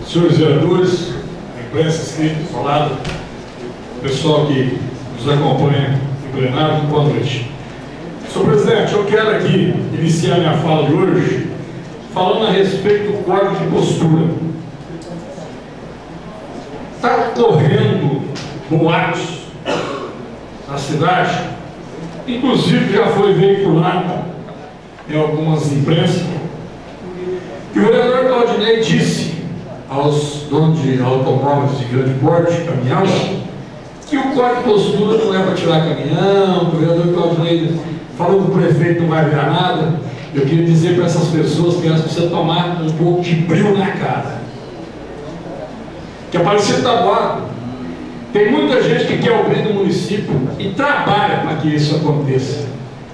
senhores vereadores, a imprensa escrita, falada, o pessoal que nos acompanha em plenário, boa noite. Senhor presidente, eu quero aqui iniciar minha fala de hoje falando a respeito do código de postura. Está correndo boatos na cidade, inclusive já foi veiculado em algumas imprensas, que o vereador Claudinei disse aos donos de automóveis de grande porte, caminhão, que o código de postura não é para tirar caminhão, que o vereador Claudinei falou que o prefeito não vai virar nada. Eu queria dizer para essas pessoas que elas precisam tomar um pouco de brilho na cara. Que Aparecida Taboada tem muita gente que quer o bem do município e trabalha para que isso aconteça.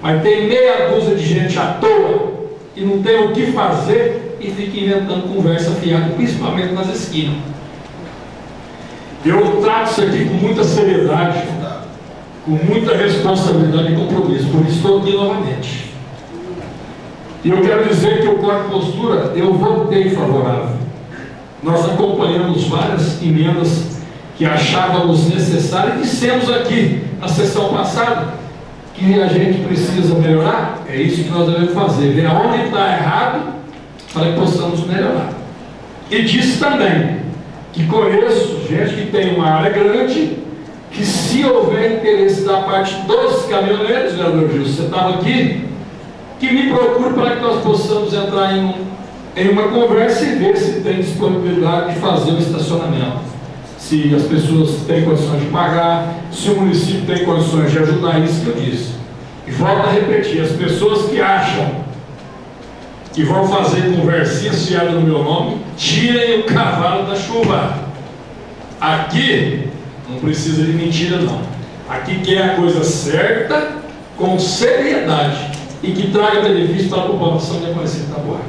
Mas tem meia dúzia de gente à toa e não tem o que fazer e fica inventando conversa fiada, principalmente nas esquinas. Eu trato isso aqui com muita seriedade, com muita responsabilidade e compromisso, por isso estou aqui novamente. E eu quero dizer que o código de postura eu votei favorável. Nós acompanhamos várias emendas que achávamos necessárias e dissemos aqui na sessão passada que a gente precisa melhorar. É isso que nós devemos fazer, ver onde está errado para que possamos melhorar. E disse também que conheço gente que tem uma área grande, que se houver interesse da parte dos caminhoneiros, vereador Gilson, você estava aqui, que me procure para que nós possamos entrar em uma conversa e ver se tem disponibilidade de fazer o estacionamento. Se as pessoas têm condições de pagar, se o município tem condições de ajudar, isso que eu disse. E volto a repetir, as pessoas que acham que vão fazer conversinha fiada no meu nome, tirem o cavalo da chuva. Aqui não precisa de mentira não. Aqui quer a coisa certa, com seriedade, e que traga benefício para a população de Aparecida Taboada.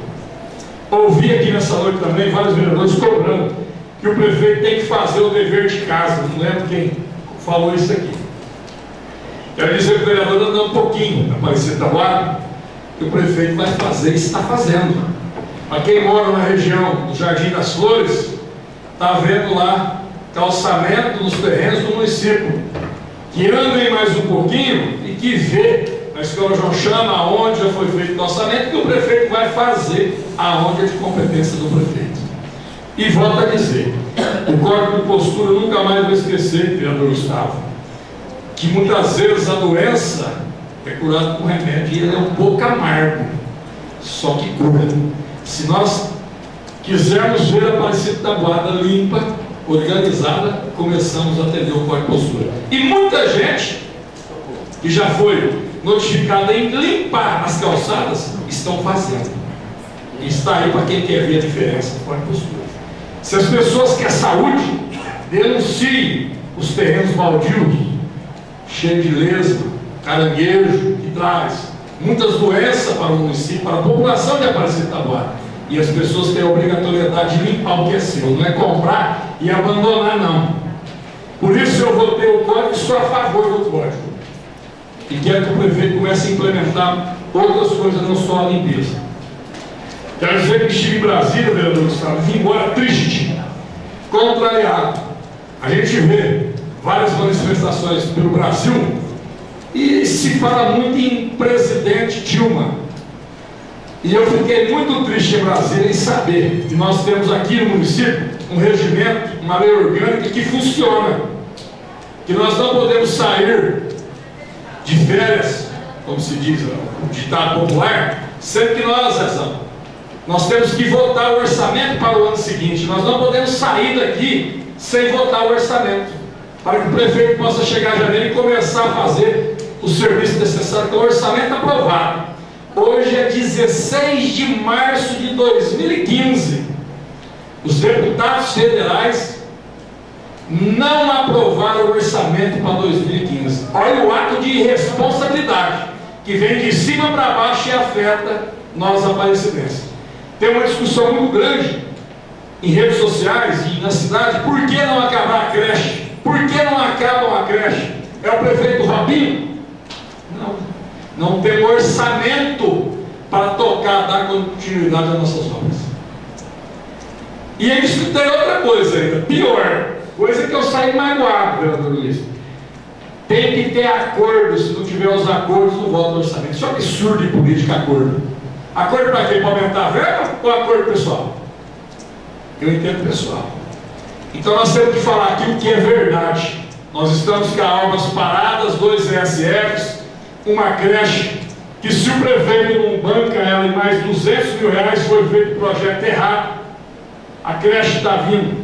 Ouvi aqui nessa noite também vários vereadores cobrando que o prefeito tem que fazer o dever de casa. Não lembro quem falou isso aqui. Quero dizer que o vereador anda um pouquinho na Aparecida Taboada, que o prefeito vai fazer e está fazendo. Para quem mora na região do Jardim das Flores, está vendo lá calçamento nos terrenos do município. Que andem mais um pouquinho e que vê a escola João Chama aonde já foi feito o orçamento, que o prefeito vai fazer aonde é de competência do prefeito. E volto a dizer, o código de postura eu nunca mais vou esquecer, vereador Gustavo, que muitas vezes a doença é curada com remédio e ele é um pouco amargo, só que cura. Se nós quisermos ver a Aparecida Taboada limpa, organizada, começamos a atender o código de postura. E muita gente que já foi notificada em limpar as calçadas estão fazendo. E está aí para quem quer ver a diferença do código de postura. Se as pessoas querem saúde, denunciem os terrenos baldios, cheios de lesma, caranguejo, que traz muitas doenças para o município, para a população de Aparecida Taboada. E as pessoas têm a obrigatoriedade de limpar o que é seu, não é comprar e abandonar, não. Por isso eu votei o código e sou a favor do código. E quero que o prefeito comece a implementar outras coisas, não só a limpeza. Quero dizer que estive em Brasília, vereador Gustavo, vim embora triste, contrariado. A gente vê várias manifestações pelo Brasil e se fala muito em presidente Dilma. E eu fiquei muito triste em Brasília em saber que nós temos aqui no município um regimento, uma lei orgânica que funciona. Que nós não podemos sair de férias, como se diz o ditado popular, sendo que nós temos que votar o orçamento para o ano seguinte. Nós não podemos sair daqui sem votar o orçamento, para que o prefeito possa chegar em janeiro e começar a fazer o serviço necessário com o orçamento aprovado. Hoje é 16 de março de 2015. Os deputados federais não aprovaram o orçamento para 2015. Olha o ato de irresponsabilidade que vem de cima para baixo e afeta nós aparecidenses. Tem uma discussão muito grande em redes sociais e na cidade. Por que não acabar a creche? Por que não acabam a creche? É o prefeito Robinho? Não tem orçamento para tocar, dar continuidade às nossas obras. E eu escutei outra coisa ainda, pior, coisa que eu saí magoado, vereador Luiz. Tem que ter acordo, se não tiver os acordos, não volta o orçamento. Isso é um absurdo de política, acordo. Acordo para quê? Para aumentar a verba ou acordo pessoal? Eu entendo pessoal. Então nós temos que falar aqui o que é verdade. Nós estamos com obras paradas, 2 ESFs, uma creche, que se o prefeito não banca ela em mais 200 mil reais, foi feito o projeto errado. A creche está vindo.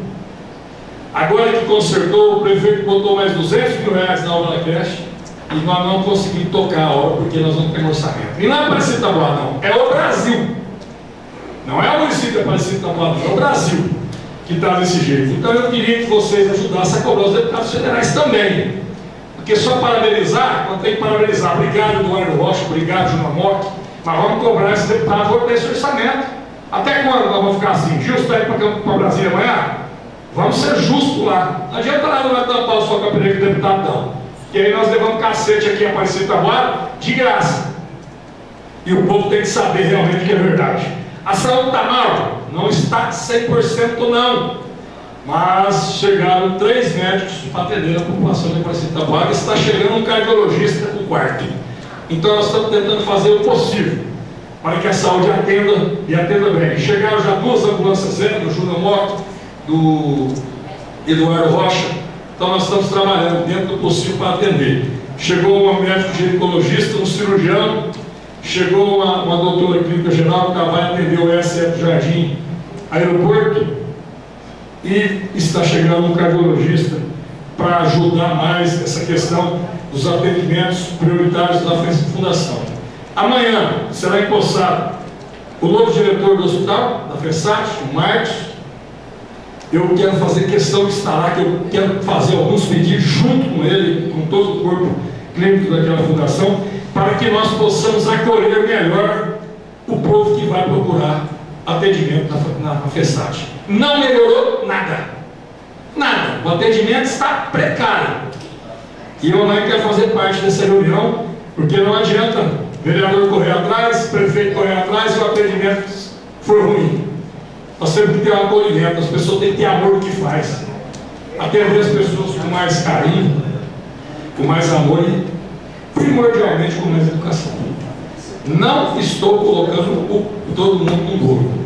Agora que consertou, o prefeito botou mais 200 mil reais na obra da creche e nós não conseguimos tocar a obra porque nós não temos orçamento. E não é Aparecida da Boa, não. É o Brasil. Não é o município de Aparecida da Boa, não. É o Brasil que está desse jeito. Então eu queria que vocês ajudassem a cobrar os deputados federais também. Porque só parabenizar, quando tem que parabenizar, obrigado Eduardo Rocha, obrigado Júnior Mock, mas vamos cobrar esse deputado, vou ter esse orçamento. Até quando nós vamos ficar assim? Justo para ir para Brasília amanhã? Vamos ser justos lá. Não adianta nada nós tampar o sol com a pereira que o deputado não. E aí nós levamos cacete aqui em Aparecida da Boa de graça. E o povo tem que saber realmente que é verdade. A saúde está mal? Não está 100% não. Mas chegaram 3 médicos para atender a população de Aparecida da Boa e está chegando um cardiologista com o quarto. Então nós estamos tentando fazer o possível para que a saúde atenda e atenda bem. Chegaram já 2 ambulâncias zero, do Júnior Mock, do Eduardo Rocha. Então nós estamos trabalhando dentro do possível para atender. Chegou um médico ginecologista, um cirurgião, chegou uma doutora clínica geral que vai atender o ESF do Jardim Aeroporto, e está chegando um cardiologista para ajudar mais essa questão dos atendimentos prioritários da fundação. Amanhã será empossado o novo diretor do hospital, da FESAT, o Marcos. Eu quero fazer questão de estar lá, que eu quero fazer alguns pedidos junto com ele, com todo o corpo clínico daquela fundação, para que nós possamos acolher melhor o povo que vai procurar atendimento na FESAT. Não melhorou nada. Nada. O atendimento está precário. E eu amanhã quero fazer parte dessa reunião, porque não adianta o vereador correr atrás, o prefeito correr atrás e o atendimento for ruim. Nós temos que ter um acolhimento, as pessoas têm que ter amor no que faz. Atender as pessoas com mais carinho, com mais amor e primordialmente com mais educação. Não estou colocando todo mundo no bolo.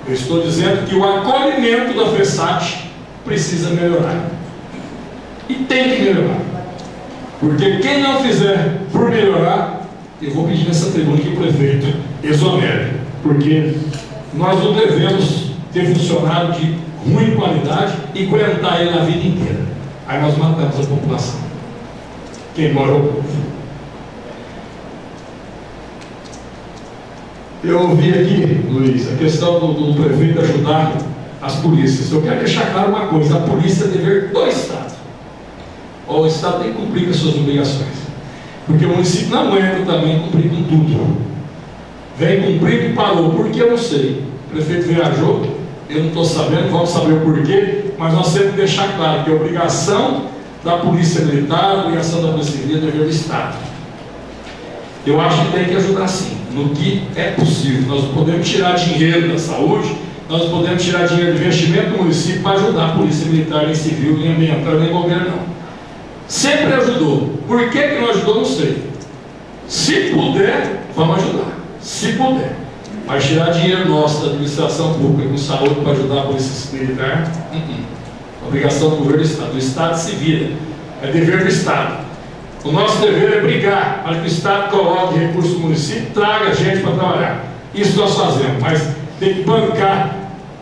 Eu estou dizendo que o acolhimento da FESAT precisa melhorar. E tem que melhorar. Porque quem não fizer por melhorar, eu vou pedir nessa tribuna que o prefeito exonere. Porque nós não devemos ter funcionário de ruim qualidade e aguentar ele a vida inteira. Aí nós matamos a população. Quem mora é o povo. Eu ouvi aqui, Luiz, a questão do prefeito ajudar as polícias. Eu quero deixar claro uma coisa: a polícia é dever do Estado. O Estado tem que cumprir com as suas obrigações. Porque o município não aguenta também cumprir com tudo. Vem cumprindo e parou. Por que eu não sei? O prefeito viajou, eu não estou sabendo, vamos saber o porquê, mas nós temos que deixar claro que a obrigação da Polícia Militar, a obrigação da Polícia Civil é dever do Estado. Eu acho que tem que ajudar sim, no que é possível. Nós não podemos tirar dinheiro da saúde, nós não podemos tirar dinheiro do investimento do município para ajudar a Polícia Militar, nem Civil, nem Ambiental, nem Governo, não. Sempre ajudou. Por que não ajudou, não sei. Se puder, vamos ajudar. Se puder. Mas tirar dinheiro nosso da administração pública com saúde para ajudar a Polícia Militar, obrigação do governo do Estado. O Estado se vira. É dever do Estado. O nosso dever é brigar para que o Estado coloque recursos no município, traga gente para trabalhar. Isso nós fazemos, mas tem que bancar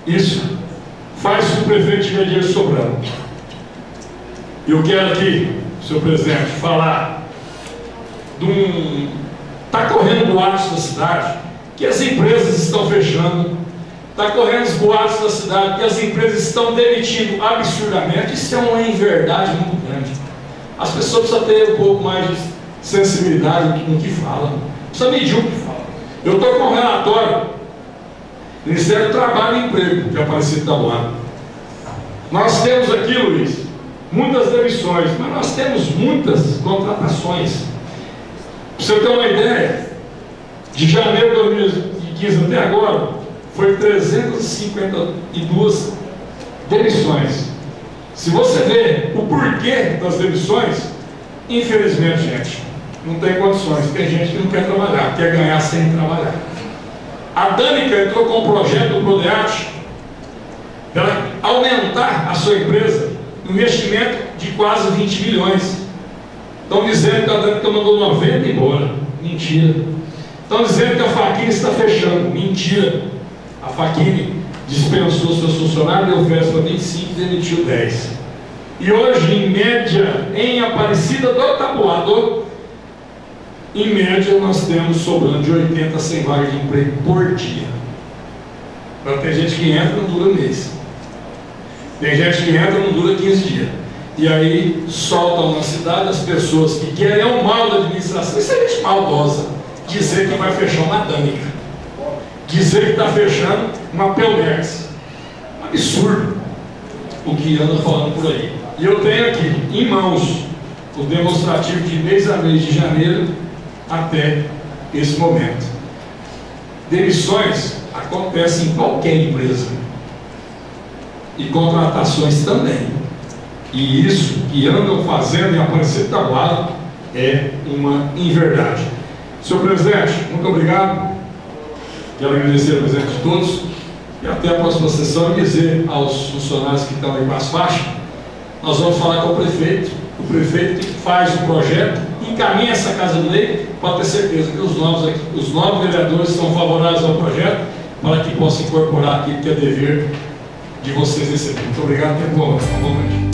isso. Faz se o prefeito tiver dinheiro sobrando. Eu quero aqui, senhor presidente, falar de um... Está correndo boatos da cidade que as empresas estão fechando. Está correndo os boatos da cidade que as empresas estão demitindo absurdamente. Isso é uma inverdade muito grande. As pessoas precisam ter um pouco mais de sensibilidade no que falam. Precisa medir o que falam. Eu estou com um relatório do Ministério do Trabalho e Emprego de Aparecida da Boa. Nós temos aqui, Luiz, muitas demissões, mas nós temos muitas contratações. Para você ter uma ideia, de janeiro de 2015 até agora, foi 352 Demissões. Se você vê o porquê das demissões, infelizmente, gente, não tem condições. Tem gente que não quer trabalhar, quer ganhar sem trabalhar. A Danica entrou com um projeto do Prodeat para aumentar a sua empresa, um investimento de quase 20 milhões. Estão dizendo que a Danica mandou 90 embora. Mentira. Estão dizendo que a Facchini está fechando. Mentira. A Facchini dispensou seus funcionários, deu festa para 25 e demitiu 10. E hoje, em média, em Aparecida do Taboado, em média, nós temos sobrando de 80 a 100 vagas de emprego por dia. Então, tem gente que entra e não dura um mês. Tem gente que entra e não dura 15 dias. E aí, soltam na cidade as pessoas que querem o mal da administração. Isso é gente maldosa. Dizer que vai fechar uma Danica. Dizer que está fechando uma Pelmex. Um absurdo o que anda falando por aí. E eu tenho aqui, em mãos, o demonstrativo de mês a mês de janeiro até esse momento. Demissões acontecem em qualquer empresa. E contratações também. E isso que andam fazendo em Aparecida do Taboado é uma inverdade. Senhor presidente, muito obrigado. Quero agradecer a presença de todos. E até a próxima sessão e dizer aos funcionários que estão aí com as faixas, nós vamos falar com o prefeito que faz o projeto, encaminha essa casa de lei, para ter certeza que os novos vereadores estão favoráveis ao projeto, para que possa incorporar aqui, que é dever de vocês receberem. Muito obrigado, boa noite.